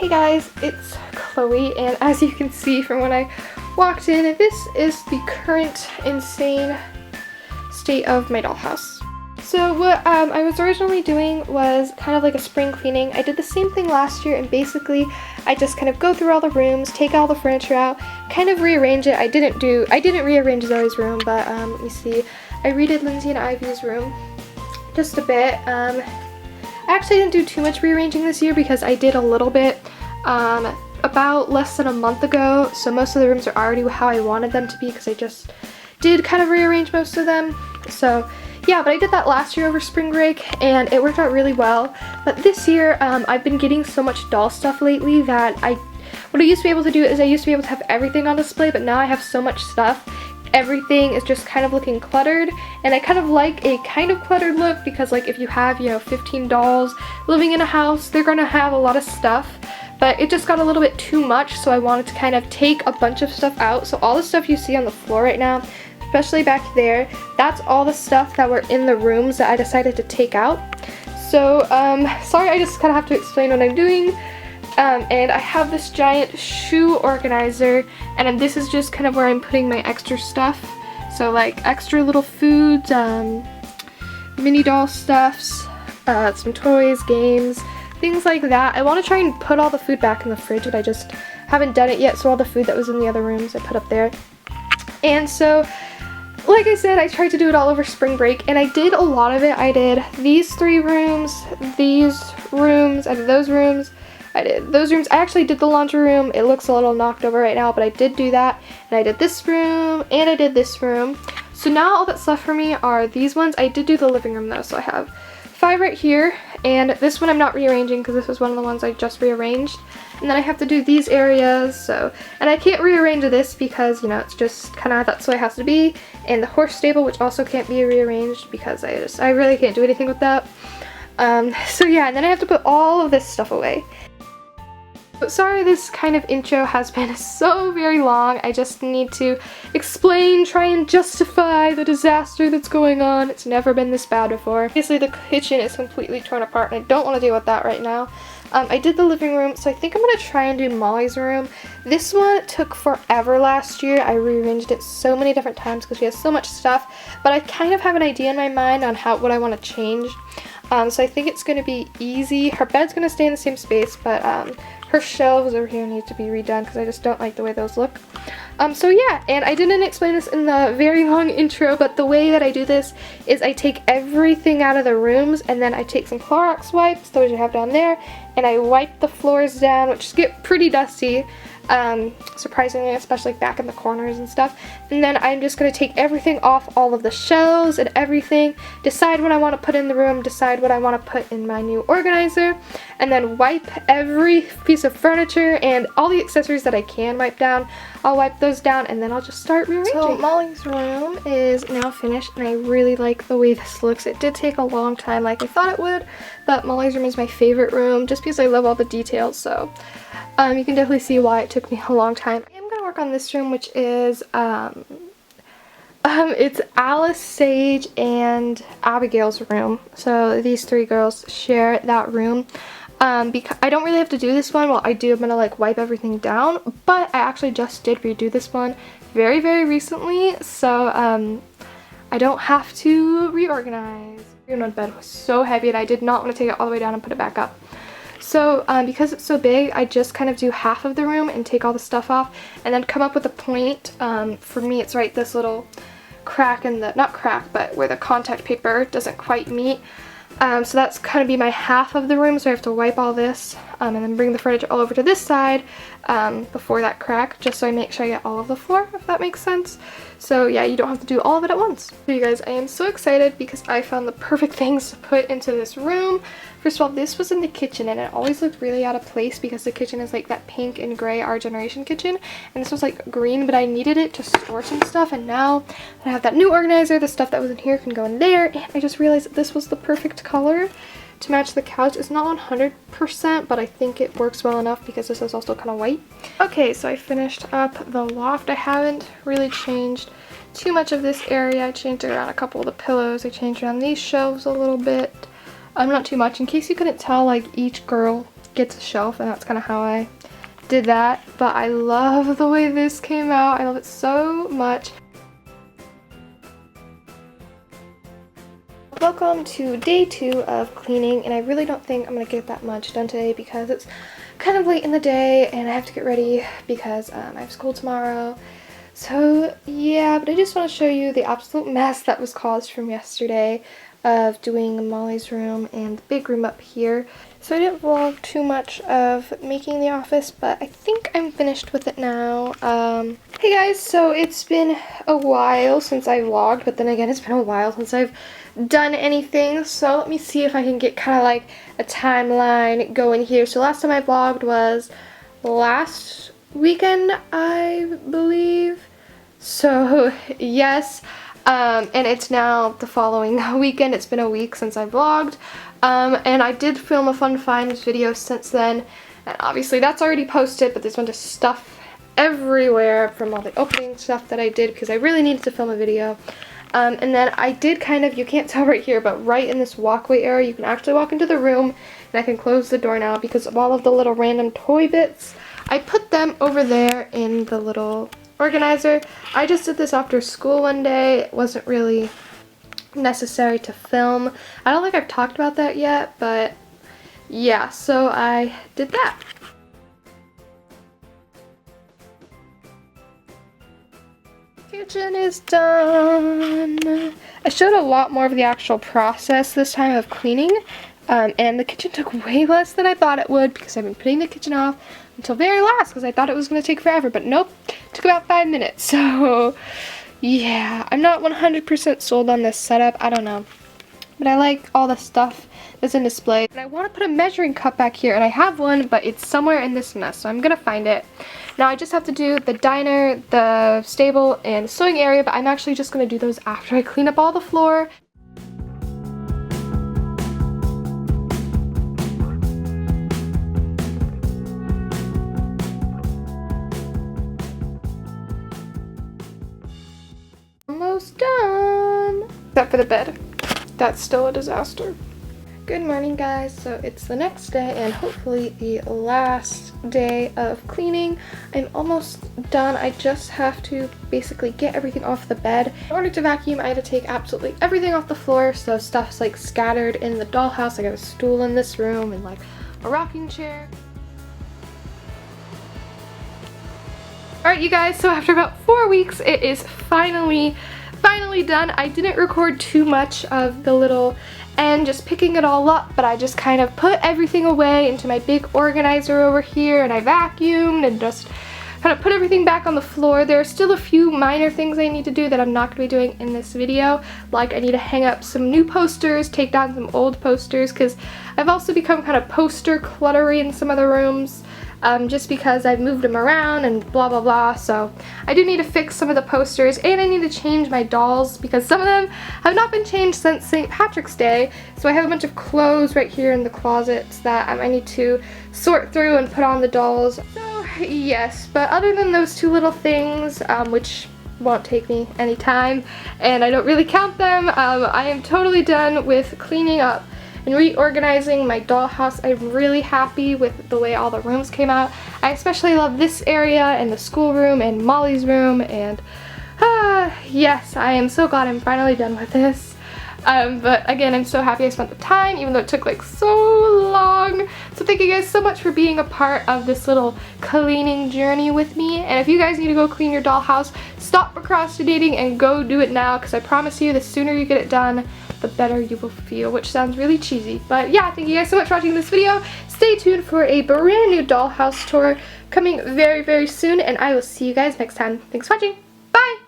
Hey guys, it's Chloe, and as you can see from when I walked in, this is the current insane state of my dollhouse. So what I was originally doing was kind of like a spring cleaning. I did the same thing last year, and basically I just kind of go through all the rooms, take all the furniture out, kind of rearrange it. I didn't rearrange Zoe's room, but let me see. I redid Lindsay and Ivy's room just a bit. I actually didn't do too much rearranging this year because I did a little bit about less than a month ago, so most of the rooms are already how I wanted them to be because I just did kind of rearrange most of them. So yeah, but I did that last year over spring break and it worked out really well. But this year I've been getting so much doll stuff lately that what I used to be able to do is I used to be able to have everything on display, but now I have so much stuff. Everything is just kind of looking cluttered, and I kind of like a kind of cluttered look because, like, if you have, 15 dolls living in a house, they're gonna have a lot of stuff, but it just got a little bit too much, so I wanted to kind of take a bunch of stuff out. So all the stuff you see on the floor right now, especially back there, that's all the stuff that were in the rooms that I decided to take out. So sorry, I just kind of have to explain what I'm doing. And I have this giant shoe organizer, and then this is just kind of where I'm putting my extra stuff. So like extra little foods, mini doll stuffs, some toys, games, things like that. I want to try and put all the food back in the fridge, but I just haven't done it yet, so all the food that was in the other rooms I put up there. And so, like I said, I tried to do it all over spring break, and I did a lot of it. I did these 3 rooms, these rooms, I did those rooms. I did those rooms. I actually did the laundry room. It looks a little knocked over right now, but I did do that. And I did this room, and I did this room. So now all that's left for me are these ones. I did do the living room though, so I have 5 right here. And this one I'm not rearranging because this was one of the ones I just rearranged. And then I have to do these areas, and I can't rearrange this because, it's just kind of that's the way it has to be. And the horse stable, which also can't be rearranged because I really can't do anything with that. So yeah, and then I have to put all of this stuff away. But sorry this kind of intro has been so very long. I just need to explain, try and justify the disaster that's going on. It's never been this bad before. Obviously the kitchen is completely torn apart and I don't want to deal with that right now. I did the living room, so I think I'm going to try and do Molly's room. This one took forever last year. I rearranged it so many different times because she has so much stuff, but I kind of have an idea in my mind on what I want to change. So I think it's going to be easy. Her bed's going to stay in the same space, but her shelves over here need to be redone because I just don't like the way those look. So yeah, and I didn't explain this in the very long intro, but the way that I do this is I take everything out of the rooms and then I take some Clorox wipes, those you have down there, and I wipe the floors down, which get pretty dusty. Surprisingly, especially back in the corners and stuff. And then I'm just going to take everything off all of the shelves and everything, decide what I want to put in the room, decide what I want to put in my new organizer, and then wipe every piece of furniture and all the accessories that I can wipe down. I'll wipe those down and then I'll just start rearranging. So Molly's room is now finished and I really like the way this looks. It did take a long time like I thought it would, but Molly's room is my favorite room just because I love all the details, so you can definitely see why it took me a long time. I'm going to work on this room, which is, it's Alice, Sage, and Abigail's room. So these 3 girls share that room. Because I don't really have to do this one. Well, I do. I'm going to like wipe everything down, but I actually just did redo this one very, very recently. So, I don't have to reorganize. My bed was so heavy and I did not want to take it all the way down and put it back up. So because it's so big, I just kind of do half of the room and take all the stuff off and then come up with a point. For me, it's right this little crack in the, not crack, but where the contact paper doesn't quite meet. So that's kind of be my half of the room, so I have to wipe all this and then bring the furniture all over to this side before that crack, just so I make sure I get all of the floor, if that makes sense. So yeah, you don't have to do all of it at once. So you guys, I am so excited because I found the perfect things to put into this room. First of all, this was in the kitchen and it always looked really out of place because the kitchen is like that pink and gray Our Generation kitchen, and this was like green, but I needed it to store some stuff, and now that I have that new organizer, the stuff that was in here can go in there, and I just realized that this was the perfect color to match the couch. It's not 100%, but I think it works well enough because this is also kind of white. Okay, so I finished up the loft. I haven't really changed too much of this area. I changed around a couple of the pillows. I changed around these shelves a little bit. Not too much. In case you couldn't tell, like each girl gets a shelf, and that's kind of how I did that. But I love the way this came out. I love it so much. Welcome to day 2 of cleaning, and I really don't think I'm gonna get that much done today because it's kind of late in the day and I have to get ready because I have school tomorrow. So yeah, but I just want to show you the absolute mess that was caused from yesterday of doing Molly's room and the big room up here. So I didn't vlog too much of making the office, but I think I'm finished with it now. Hey guys, so it's been a while since I vlogged, but then again it's been a while since I've done anything, so let me see if I can get kind of like a timeline going here. So last time I vlogged was last weekend, I believe. So yes, and it's now the following weekend. It's been a week since I vlogged, and I did film a fun finds video since then, and obviously that's already posted, but there's a bunch of stuff everywhere from all the opening stuff that I did because I really needed to film a video. And then I did kind of, you can't tell right here, but right in this walkway area, you can actually walk into the room, and I can close the door now because of all of the little random toy bits. I put them over there in the little organizer. I just did this after school one day. It wasn't really necessary to film. I don't think I've talked about that yet, but yeah, so I did that. Kitchen is done. I showed a lot more of the actual process this time of cleaning, and the kitchen took way less than I thought it would because I've been putting the kitchen off until very last because I thought it was going to take forever, but nope, it took about 5 minutes. So yeah, I'm not 100% sold on this setup. I don't know, but I like all the stuff that's in display, and I want to put a measuring cup back here, and I have one, but it's somewhere in this mess, so I'm gonna find it. Now I just have to do the diner, the stable, and sewing area, but I'm actually just gonna do those after I clean up all the floor. Almost done! Except for the bed. That's still a disaster. Good morning guys, so it's the next day and hopefully the last day of cleaning. I'm almost done. I just have to basically get everything off the bed. In order to vacuum, I had to take absolutely everything off the floor, so stuff's like scattered in the dollhouse. I got a stool in this room and like a rocking chair. Alright you guys, so after about 4 weeks, it is finally done. I didn't record too much of the little end, just picking it all up, but I just kind of put everything away into my big organizer over here, and I vacuumed and just kind of put everything back on the floor. There are still a few minor things I need to do that I'm not going to be doing in this video, like I need to hang up some new posters, take down some old posters, because I've also become kind of poster cluttery in some of the rooms. Just because I've moved them around and blah blah blah, so I do need to fix some of the posters, and I need to change my dolls because some of them have not been changed since St. Patrick's Day. So I have a bunch of clothes right here in the closets that I need to sort through and put on the dolls. So yes, but other than those two little things, which won't take me any time and I don't really count them, I am totally done with cleaning up and reorganizing my dollhouse. I'm really happy with the way all the rooms came out. I especially love this area and the schoolroom and Molly's room, and yes, I am so glad I'm finally done with this. But again, I'm so happy I spent the time, even though it took like so long. So thank you guys so much for being a part of this little cleaning journey with me. And if you guys need to go clean your dollhouse, stop procrastinating and go do it now, because I promise you the sooner you get it done, the better you will feel, which sounds really cheesy. But yeah, thank you guys so much for watching this video. Stay tuned for a brand new dollhouse tour coming very, very soon, and I will see you guys next time. Thanks for watching. Bye!